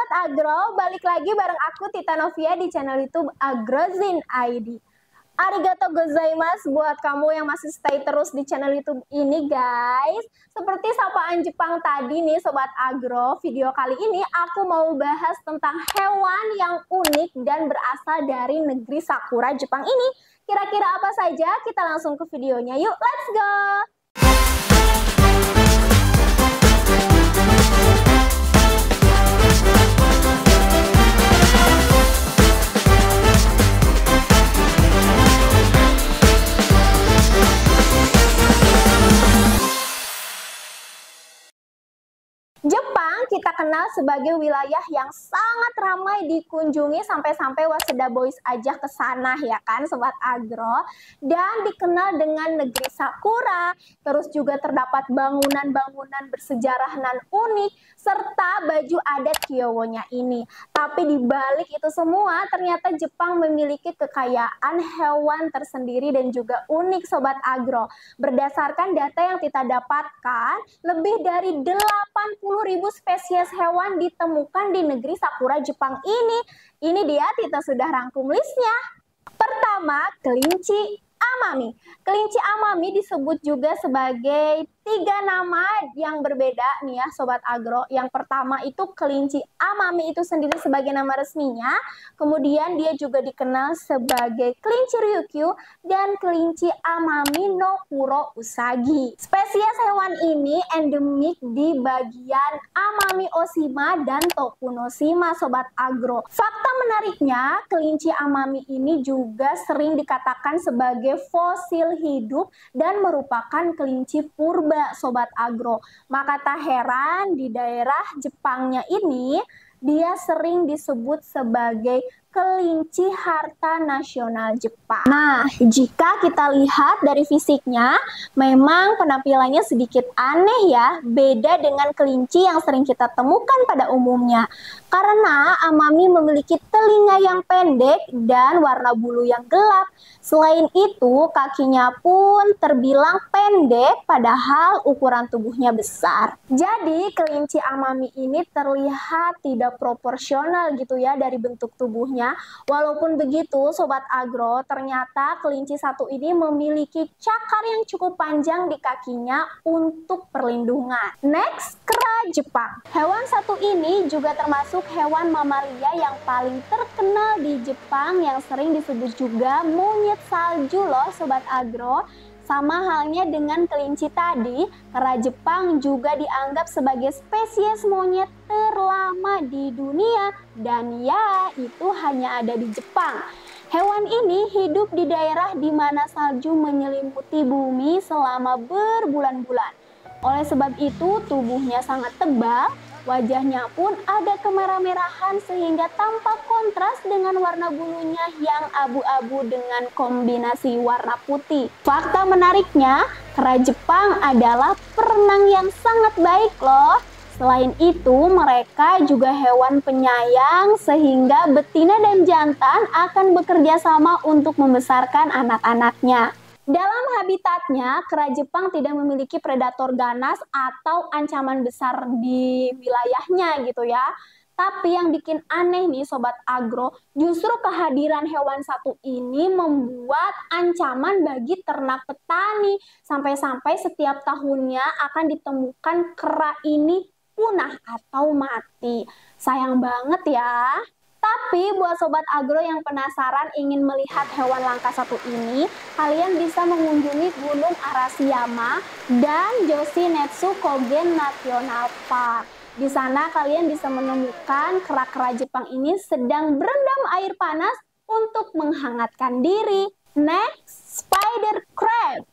Agro, balik lagi bareng aku Tita Novia di channel YouTube Agrozin ID. Arigato gozaimasu buat kamu yang masih stay terus di channel YouTube ini, guys. Seperti sapaan Jepang tadi nih Sobat Agro, video kali ini aku mau bahas tentang hewan yang unik dan berasal dari negeri Sakura Jepang ini. Kira-kira apa saja? Kita langsung ke videonya, yuk let's go! Jepang kita kenal sebagai wilayah yang sangat ramai dikunjungi, sampai-sampai Waseda Boys aja ke sana ya kan Sobat Agro. Dan dikenal dengan negeri Sakura, terus juga terdapat bangunan-bangunan bersejarah nan unik, serta baju adat Kyowonya ini. Tapi di balik itu semua, ternyata Jepang memiliki kekayaan hewan tersendiri dan juga unik Sobat Agro. Berdasarkan data yang kita dapatkan, lebih dari 80.000 spesies hewan ditemukan di negeri Sakura Jepang ini. Ini dia, Tita sudah rangkum listnya. Pertama, kelinci Amami. Kelinci Amami disebut juga sebagai 3 nama yang berbeda nih ya Sobat Agro. Yang pertama itu kelinci Amami itu sendiri sebagai nama resminya. Kemudian dia juga dikenal sebagai kelinci Ryukyu dan kelinci Amami no Kuro Usagi. Spesies hewan ini endemik di bagian Amami Oshima dan Tokunoshima Sobat Agro. Fakta menariknya, kelinci Amami ini juga sering dikatakan sebagai fosil hidup dan merupakan kelinci purba Sobat Agro. Maka tak heran di daerah Jepangnya ini dia sering disebut sebagai kelinci harta nasional Jepang. Nah, jika kita lihat dari fisiknya, memang penampilannya sedikit aneh ya, beda dengan kelinci yang sering kita temukan pada umumnya. Karena Amami memiliki telinga yang pendek dan warna bulu yang gelap. Selain itu, kakinya pun terbilang pendek padahal ukuran tubuhnya besar. Jadi, kelinci Amami ini terlihat tidak proporsional gitu ya dari bentuk tubuhnya. Walaupun begitu Sobat Agro, ternyata kelinci satu ini memiliki cakar yang cukup panjang di kakinya untuk perlindungan. Next, kera Jepang. Hewan satu ini juga termasuk hewan mamalia yang paling terkenal di Jepang yang sering disebut juga monyet salju loh Sobat Agro. Sama halnya dengan kelinci tadi, kera Jepang juga dianggap sebagai spesies monyet terlama di dunia dan ya, itu hanya ada di Jepang. Hewan ini hidup di daerah di mana salju menyelimuti bumi selama berbulan-bulan. Oleh sebab itu, tubuhnya sangat tebal, wajahnya pun ada kemerah-merahan sehingga tampak kontras dengan warna bulunya yang abu-abu dengan kombinasi warna putih. Fakta menariknya, kera Jepang adalah perenang yang sangat baik loh. Selain itu, mereka juga hewan penyayang sehingga betina dan jantan akan bekerja sama untuk membesarkan anak-anaknya. Dalam habitatnya, kera Jepang tidak memiliki predator ganas atau ancaman besar di wilayahnya gitu ya. Tapi yang bikin aneh nih Sobat Agro, justru kehadiran hewan satu ini membuat ancaman bagi ternak petani. Sampai-sampai setiap tahunnya akan ditemukan kera ini punah atau mati. Sayang banget ya. Tapi buat Sobat Agro yang penasaran ingin melihat hewan langka satu ini, kalian bisa mengunjungi Gunung Arashiyama dan Yoshinetsu Kogen National Park. Di sana kalian bisa menemukan kera-kera Jepang ini sedang berendam air panas untuk menghangatkan diri. Next, spider crab.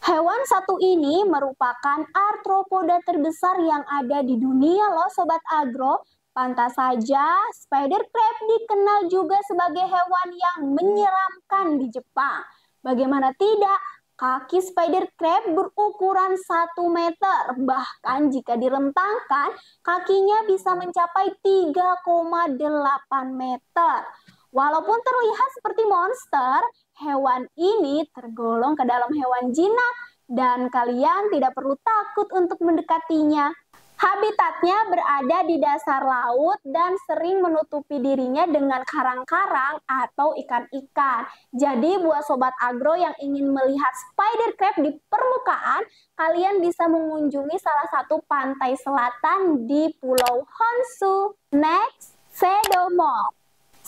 Hewan satu ini merupakan arthropoda terbesar yang ada di dunia loh Sobat Agro. Pantas saja, spider crab dikenal juga sebagai hewan yang menyeramkan di Jepang. Bagaimana tidak, kaki spider crab berukuran 1 meter. Bahkan jika direntangkan, kakinya bisa mencapai 3,8 meter. Walaupun terlihat seperti monster, hewan ini tergolong ke dalam hewan jinak dan kalian tidak perlu takut untuk mendekatinya. Habitatnya berada di dasar laut dan sering menutupi dirinya dengan karang-karang atau ikan-ikan. Jadi buat Sobat Agro yang ingin melihat spider crab di permukaan, kalian bisa mengunjungi salah satu pantai selatan di Pulau Honshu. Next, shadow mole.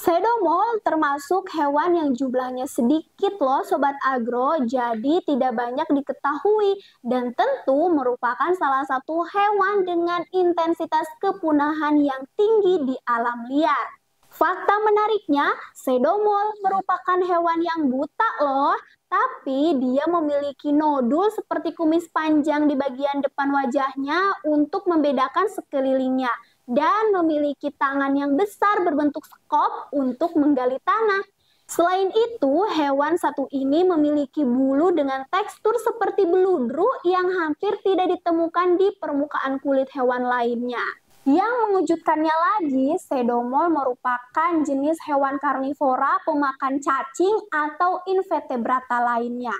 Shadow mole termasuk hewan yang jumlahnya sedikit loh Sobat Agro, jadi tidak banyak diketahui dan tentu merupakan salah satu hewan dengan intensitas kepunahan yang tinggi di alam liar. Fakta menariknya, shadow mole merupakan hewan yang buta loh, tapi dia memiliki nodul seperti kumis panjang di bagian depan wajahnya untuk membedakan sekelilingnya. Dan memiliki tangan yang besar berbentuk skop untuk menggali tanah. Selain itu, hewan satu ini memiliki bulu dengan tekstur seperti beludru yang hampir tidak ditemukan di permukaan kulit hewan lainnya. Yang mengejutkannya lagi, shadow mole merupakan jenis hewan karnivora pemakan cacing atau invertebrata lainnya.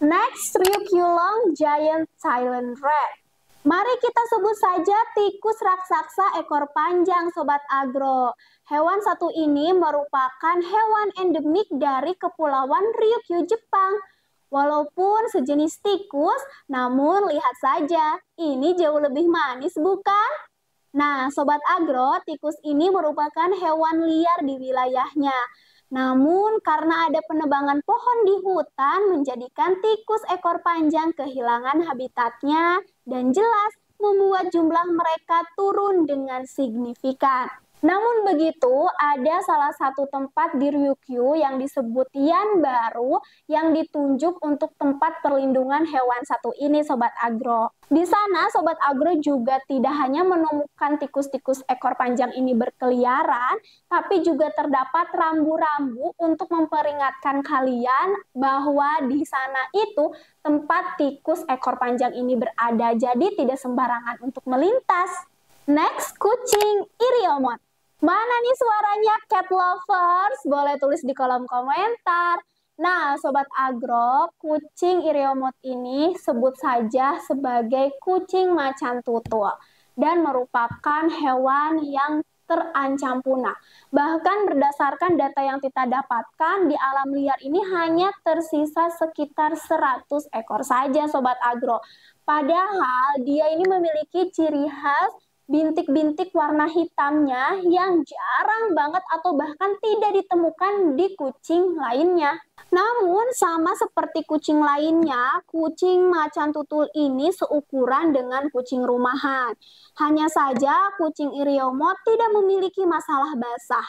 Next, Ryukyulong giant silent rat. Mari kita sebut saja tikus raksasa ekor panjang Sobat Agro. Hewan satu ini merupakan hewan endemik dari Kepulauan Ryukyu, Jepang. Walaupun sejenis tikus, namun lihat saja, ini jauh lebih manis bukan? Nah, Sobat Agro, tikus ini merupakan hewan liar di wilayahnya. Namun karena ada penebangan pohon di hutan menjadikan tikus ekor panjang kehilangan habitatnya dan jelas membuat jumlah mereka turun dengan signifikan. Namun begitu, ada salah satu tempat di Ryukyu yang disebut Yanbaru yang ditunjuk untuk tempat perlindungan hewan satu ini Sobat Agro. Di sana Sobat Agro juga tidak hanya menemukan tikus-tikus ekor panjang ini berkeliaran, tapi juga terdapat rambu-rambu untuk memperingatkan kalian bahwa di sana itu tempat tikus ekor panjang ini berada, jadi tidak sembarangan untuk melintas. Next, kucing Iriomot. Mana nih suaranya cat lovers? Boleh tulis di kolom komentar. Nah, Sobat Agro, kucing Iriomot ini sebut saja sebagai kucing macan tutul dan merupakan hewan yang terancam punah. Bahkan berdasarkan data yang kita dapatkan, di alam liar ini hanya tersisa sekitar 100 ekor saja Sobat Agro. Padahal dia ini memiliki ciri khas bintik-bintik warna hitamnya yang jarang banget atau bahkan tidak ditemukan di kucing lainnya. Namun sama seperti kucing lainnya, kucing macan tutul ini seukuran dengan kucing rumahan. Hanya saja kucing Iriomot tidak memiliki masalah basah.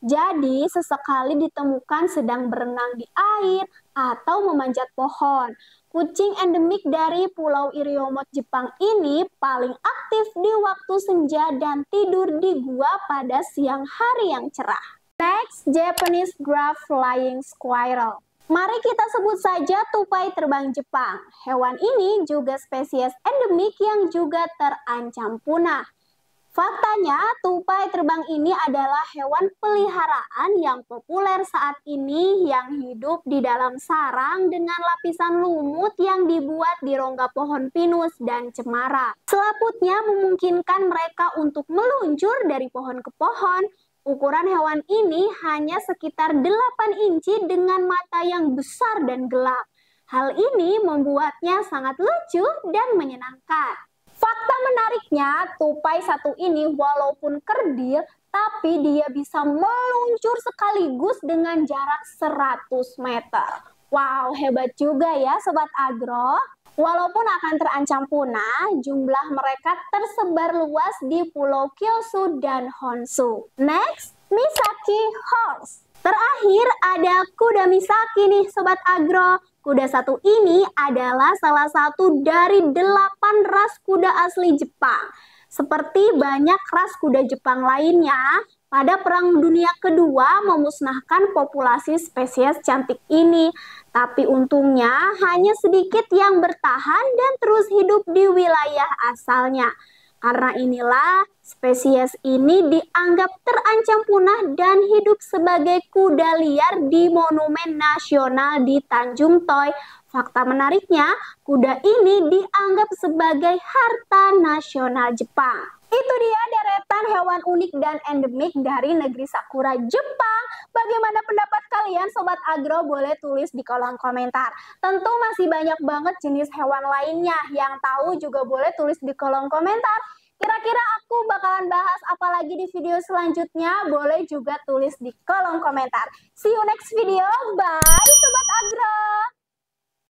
Jadi sesekali ditemukan sedang berenang di air atau memanjat pohon. Kucing endemik dari Pulau Iriomot, Jepang ini paling aktif di waktu senja dan tidur di gua pada siang hari yang cerah. Next, Japanese Dwarf Flying Squirrel. Mari kita sebut saja tupai terbang Jepang. Hewan ini juga spesies endemik yang juga terancam punah. Faktanya, tupai terbang ini adalah hewan peliharaan yang populer saat ini yang hidup di dalam sarang dengan lapisan lumut yang dibuat di rongga pohon pinus dan cemara. Selaputnya memungkinkan mereka untuk meluncur dari pohon ke pohon. Ukuran hewan ini hanya sekitar 8 inci dengan mata yang besar dan gelap. Hal ini membuatnya sangat lucu dan menyenangkan. Fakta menariknya, tupai satu ini walaupun kerdil, tapi dia bisa meluncur sekaligus dengan jarak 100 meter. Wow, hebat juga ya Sobat Agro. Walaupun akan terancam punah, jumlah mereka tersebar luas di Pulau Kyushu dan Honshu. Next, Misaki Horse. Terakhir ada kuda Misaki nih Sobat Agro. Kuda satu ini adalah salah satu dari 8 ras kuda asli Jepang. Seperti banyak ras kuda Jepang lainnya, pada Perang Dunia Kedua memusnahkan populasi spesies cantik ini. Tapi untungnya hanya sedikit yang bertahan dan terus hidup di wilayah asalnya. Karena inilah spesies ini dianggap terancam punah dan hidup sebagai kuda liar di Monumen Nasional di Tanjung Toy. Fakta menariknya, kuda ini dianggap sebagai harta nasional Jepang. Itu dia deretan hewan unik dan endemik dari negeri Sakura, Jepang. Bagaimana pendapat kalian Sobat Agro? Boleh tulis di kolom komentar. Tentu masih banyak banget jenis hewan lainnya. Yang tahu juga boleh tulis di kolom komentar. Kira-kira aku bakalan bahas apa lagi di video selanjutnya? Boleh juga tulis di kolom komentar. See you next video. Bye Sobat Agro.